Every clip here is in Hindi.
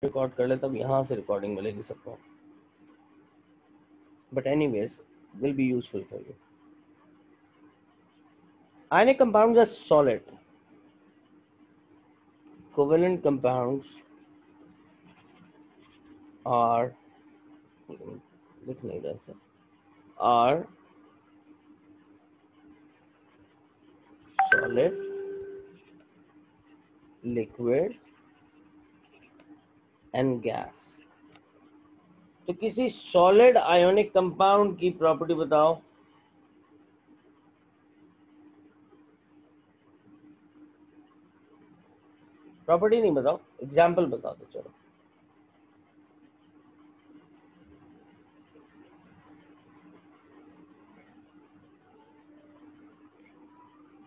रिकॉर्ड कर ले तब यहाँ से रिकॉर्डिंग मिलेगी सबको, but anyways will be useful for you. Ionic compounds are solid. Covalent compounds are, लिख नहीं रहा sir, are solid, liquid and gas. तो किसी सॉलिड आयोनिक कंपाउंड की प्रॉपर्टी बताओ. प्रॉपर्टी नहीं बताओ, एग्जाम्पल बता दो. चलो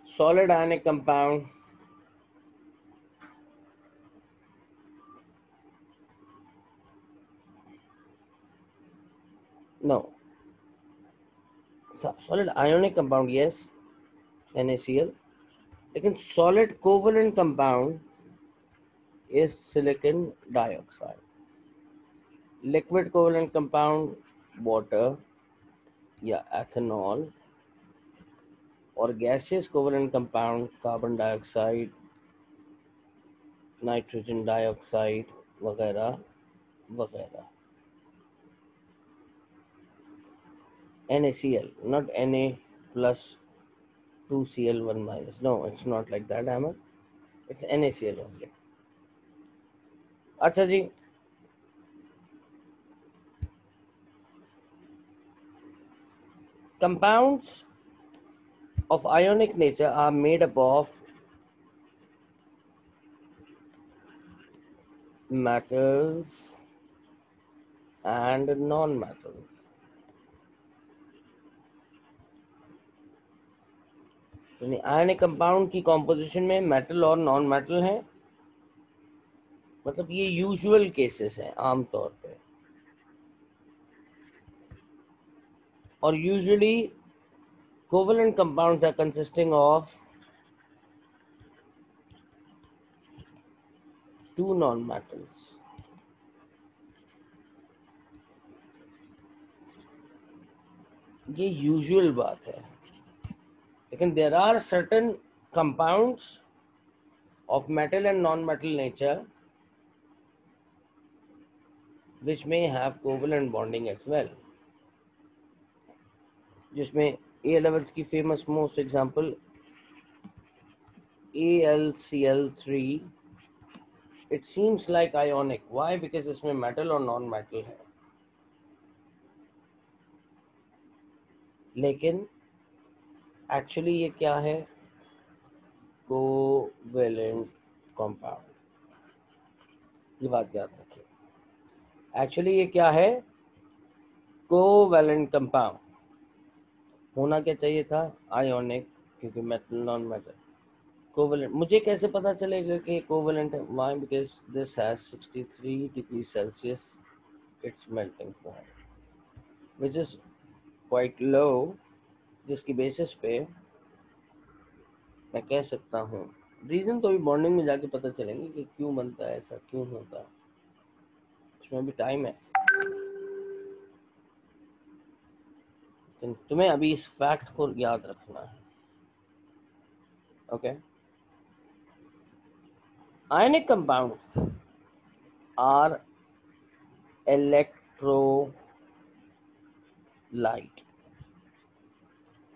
solid ionic compound, no, solid ionic compound yes, NaCl, लेकिन solid covalent compound is silicon dioxide. Liquid covalent compound water या ethanol, और gaseous covalent compound carbon dioxide, nitrogen dioxide वगैरह वगैरह. NaCl, not Na plus 2Cl1 minus. No, it's not like that, Ahmed. It's NaCl only. अच्छा जी, compounds of ionic nature are made up of metals and non-metals. यानी आयनिक कंपाउंड की कॉम्पोजिशन में मेटल और नॉन मेटल हैं. मतलब ये यूजुअल केसेस हैं आमतौर पे, और usually covalent compounds are consisting of two non metals. ये यूजुअल बात है, लेकिन there are certain compounds of metal and non metal nature which may have covalent bonding as well, जिसमें A levels की famous most example AlCl3. It seems like ionic. Why? Because इसमें metal और non metal है, लेकिन एक्चुअली ये क्या है? Covalent compound. ये बात याद रखिए. एक्चुअली ये क्या है? Covalent compound. होना क्या चाहिए था? आयोनिक, क्योंकि मेटल नॉन मेटल. कोवेलेंट मुझे कैसे पता चलेगा कि कोवेलेंट है? Why? Because this has 63 degree Celsius it's melting point which is quite low, जिसकी बेसिस पे मैं कह सकता हूँ. रीजन तो अभी बॉन्डिंग में जाके पता चलेंगे कि क्यों बनता है, ऐसा क्यों होता है, उसमें भी टाइम है. लेकिन तुम्हें अभी इस फैक्ट को याद रखना है. Okay. Ionic compound are electrolyte.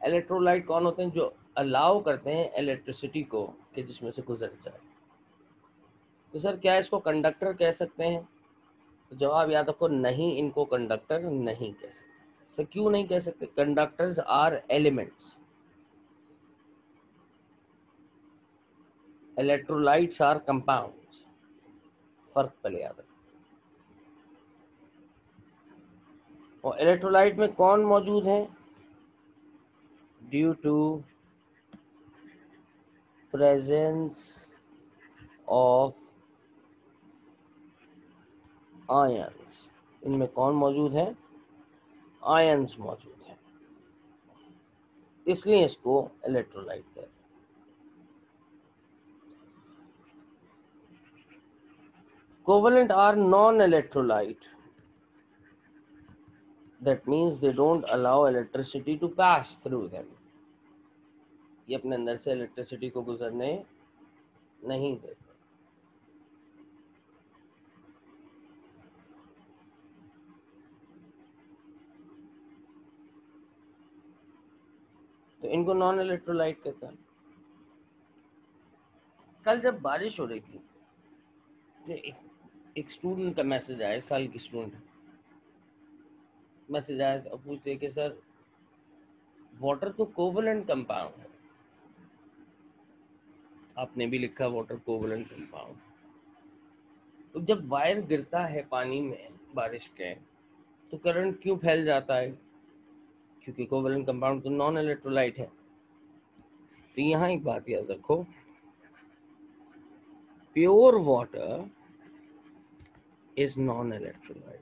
Electrolyte कौन होते हैं? जो अलाउ करते हैं इलेक्ट्रिसिटी को कि जिसमें से गुजर जाए. तो सर क्या इसको कंडक्टर कह सकते हैं? तो जवाब याद रखो, नहीं, इनको कंडक्टर नहीं कह सकते. सर क्यों नहीं कह सकते? Conductors are elements, electrolytes are compounds. फर्क पहले याद रखो. और इलेक्ट्रोलाइट में कौन मौजूद है? Due to presence of ions. इनमें कौन मौजूद है? आयंस मौजूद है, इसलिए इसको इलेक्ट्रोलाइट कहते हैं. Covalent are non-electrolyte. That means they don't allow electricity to pass through them. ये अपने अंदर से इलेक्ट्रिसिटी को गुजरने नहीं देते. तो इनको नॉन इलेक्ट्रोलाइट कहता है. कल जब बारिश हो रही थी तो एक स्टूडेंट का मैसेज आया, साल की स्टूडेंट मैसेज आया और पूछते कि सर वाटर तो कोवलेंट कंपाउंड है. आपने भी लिखा वाटर कोवलेंट कंपाउंड. तो जब वायर गिरता है पानी में बारिश के तो करंट क्यों फैल जाता है? क्योंकि कोवलेंट कंपाउंड तो नॉन इलेक्ट्रोलाइट है. तो यहाँ एक बात याद रखो, pure water is non electrolyte.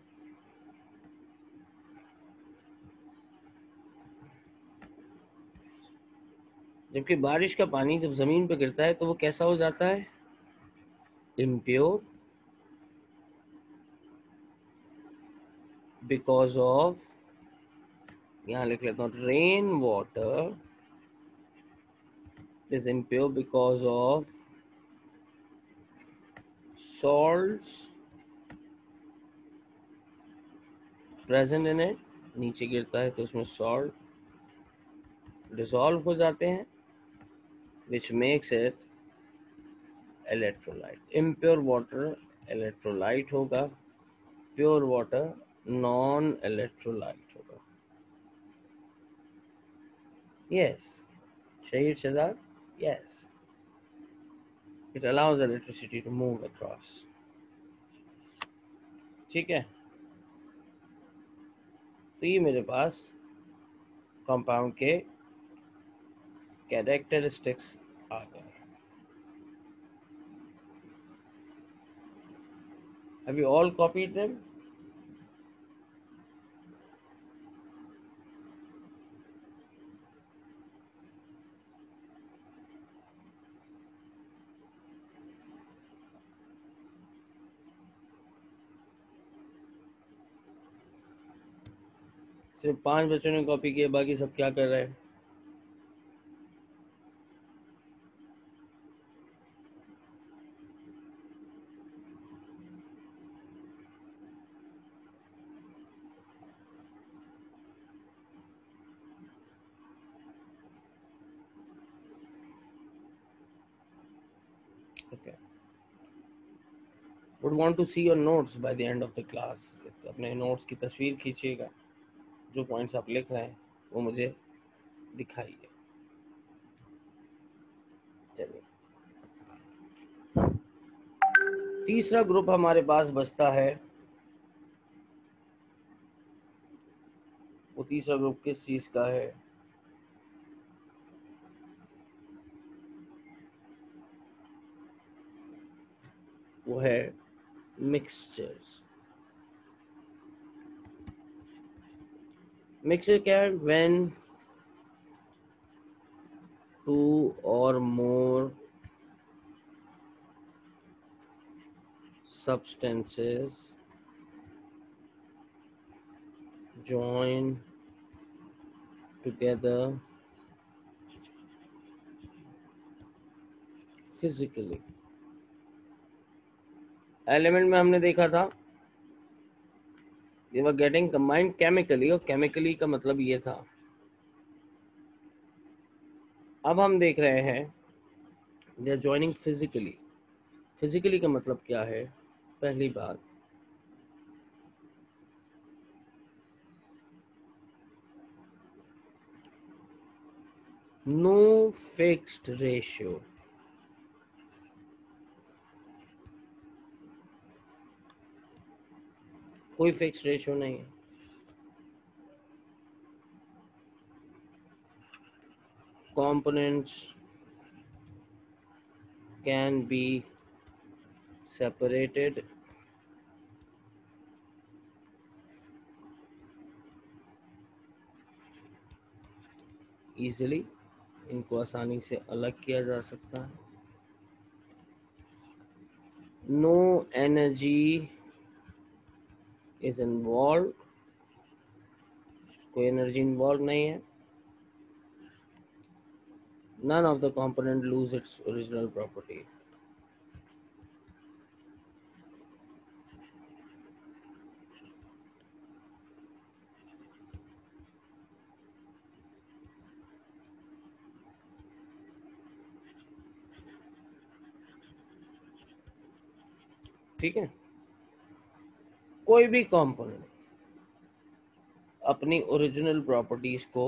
जबकि बारिश का पानी जब जमीन पर गिरता है तो वो कैसा हो जाता है? इम्प्योर, बिकॉज ऑफ, यहाँ लिख लेता हूँ, rain water is impure because of salts present in it. नीचे गिरता है तो उसमें salt dissolve हो जाते हैं, which makes it electrolyte. Impure water electrolyte होगा, pure water non electrolyte होगा. Yes, Shahid Shahzad, yes, it allows electricity to move across. ठीक है. तो ये मेरे पास कंपाउंड के कैरेक्टरिस्टिक्स आ गए. Have you all copied them? सिर्फ 5 बच्चों ने कॉपी किए, बाकी सब क्या कर रहे हैं? Okay. Would want to see your notes by the end of the class. अपने नोट्स की तस्वीर खींचिएगा, जो पॉइंट्स आप लिख रहे हैं वो मुझे दिखाइए. चलिए, तीसरा ग्रुप हमारे पास बचता है. वो तीसरा ग्रुप किस चीज का है? वो है मिक्सचर्स. मिक्सचर क्या है? व्हेन टू और मोर substances join together physically. Element में हमने देखा था they were getting combined chemically, और chemically का मतलब ये था. अब हम देख रहे हैं they are joining physically. physically का मतलब क्या है? पहली बात, no fixed ratio. कोई फिक्स रेशियो नहीं है. Components can be separated easily. इनको आसानी से अलग किया जा सकता है. नो एनर्जी इज इन्वॉल्व, कोई एनर्जी इन्वॉल्व नहीं है। None of the component lose its original property. ठीक है, कोई भी कंपोनेंट अपनी ओरिजिनल प्रॉपर्टीज को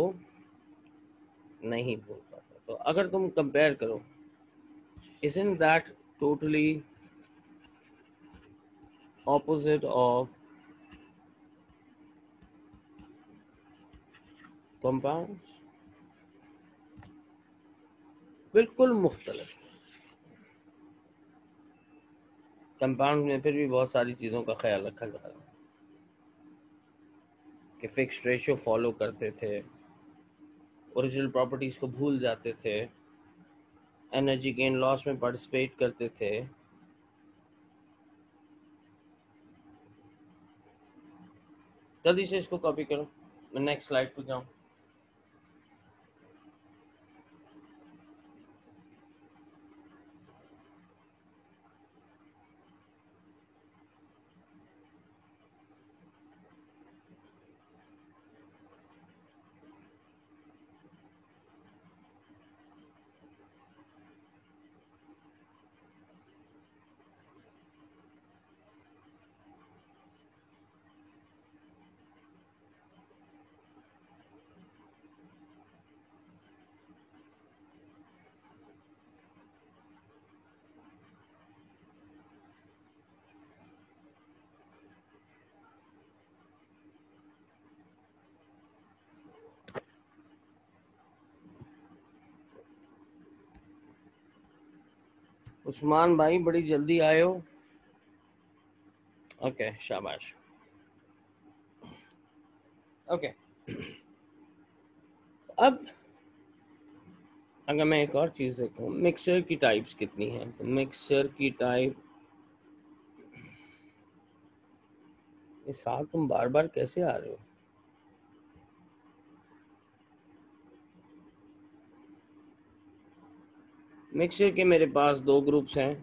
नहीं भूल पाता। तो अगर तुम कंपेयर करो, isn't that totally opposite of compounds? बिल्कुल मुख्तलिफ। कंपाउंड में फिर भी बहुत सारी चीज़ों का ख्याल रखा जा रहा है कि फिक्स्ड रेशियो फॉलो करते थे, ओरिजिनल प्रॉपर्टीज को भूल जाते थे, एनर्जी गेन लॉस में पार्टिसिपेट करते थे। जल्दी से इसको कॉपी करो, मैं नेक्स्ट स्लाइड पर जाऊँ। उस्मान भाई बड़ी जल्दी आए हो। ओके, शाबाश। ओके, अब अगर मैं एक और चीज़ देखूँ, मिक्सचर की टाइप्स कितनी हैं, तो मिक्सचर की टाइप, इस साल तुम बार बार कैसे आ रहे हो? मिक्सचर के मेरे पास दो ग्रुप्स हैं।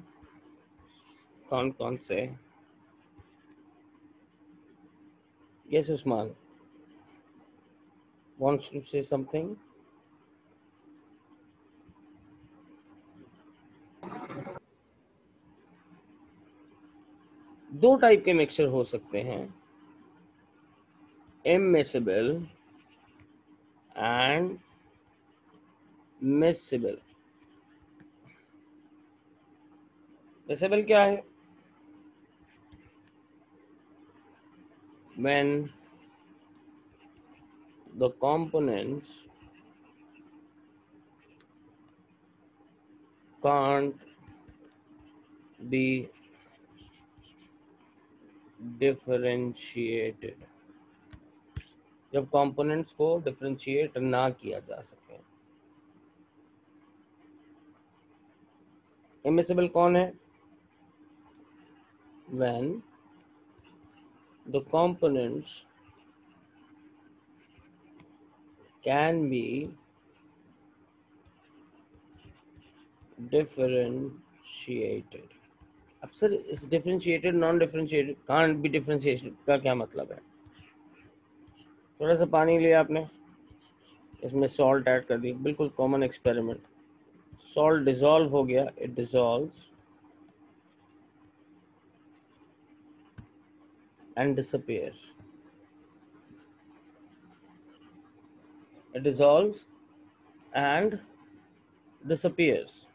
कौन कौन से? Yes Usman wants to say something. दो टाइप के मिक्सचर हो सकते हैं, इमिसिबल एंड मिसिबल। मिसिबल क्या है? when the components can't be differentiated, जब कंपोनेंट्स को डिफरेंशिएट ना किया जा सके। इमिसिबल कौन है? when the components can be differentiated। अब सर इस differentiated non differentiated can't be differentiated का क्या मतलब है? थोड़ा सा पानी लिया आपने, इसमें सॉल्ट ऐड कर दी, बिल्कुल कॉमन एक्सपेरिमेंट। सॉल्ट डिसॉल्व हो गया, it dissolves and disappears. It dissolves and disappears.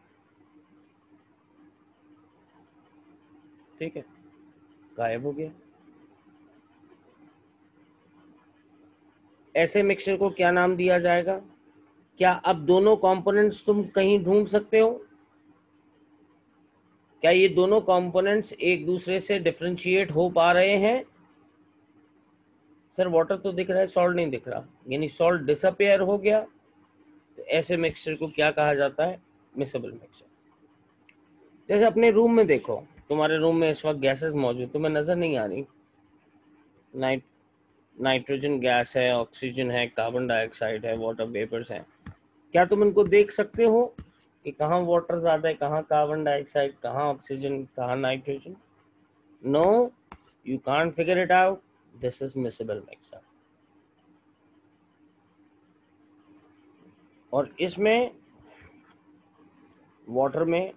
ठीक है, गायब हो गया। ऐसे मिक्सचर को क्या नाम दिया जाएगा? क्या अब दोनों कंपोनेंट्स तुम कहीं ढूंढ सकते हो? क्या ये दोनों कंपोनेंट्स एक दूसरे से डिफरेंशिएट हो पा रहे हैं? सर वाटर तो दिख रहा है, सॉल्ट नहीं दिख रहा, यानी सॉल्ट डिसअपेयर हो गया। तो ऐसे मिक्सचर को क्या कहा जाता है? Miscible mixture. जैसे अपने रूम में देखो, तुम्हारे रूम में इस वक्त गैसेस मौजूद, तुम्हें नजर नहीं आ रही? नाइट्रोजन गैस है, ऑक्सीजन है, कार्बन डाइऑक्साइड है, वाटर वेपर्स हैं। क्या तुम इनको देख सकते हो कि कहाँ वाटर ज़्यादा है, कहाँ कार्बन डाइऑक्साइड, कहाँ ऑक्सीजन, कहाँ nitrogen? No, you can't figure it out. This is miscible mixture. और इसमें वाटर में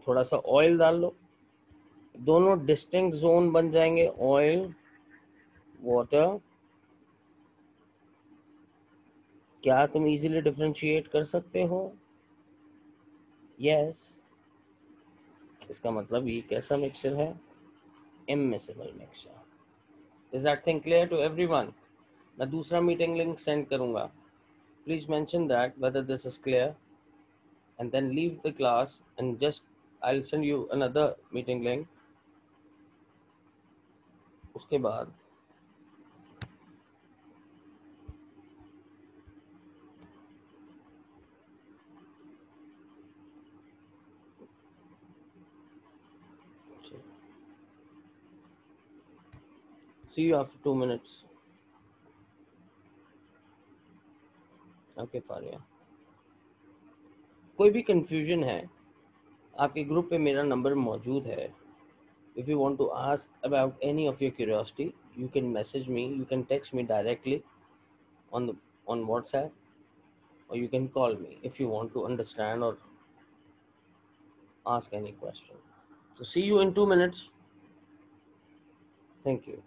थोड़ा सा ऑयल डाल लो, दोनों डिस्टिंक्ट जोन बन जाएंगे, ऑयल वाटर। क्या तुम इजीली डिफरेंशिएट कर सकते हो? यस। इसका मतलब ये कैसा मिक्सचर है? Immiscible mixture. Is that thing clear to everyone? मैं दूसरा मीटिंग लिंक सेंड करूंगा, please mention that whether this is clear and then leave the class and just I'll send you another meeting link. उसके बाद see you after 2 minutes. Okay, Faria, कोई भी कंफ्यूजन है, आपके ग्रुप पे मेरा नंबर मौजूद है. If you want to ask about any of your curiosity, you can message me, you can text me directly on the on WhatsApp, or you can call me if you want to understand or ask any question. So see you in 2 minutes. Thank you.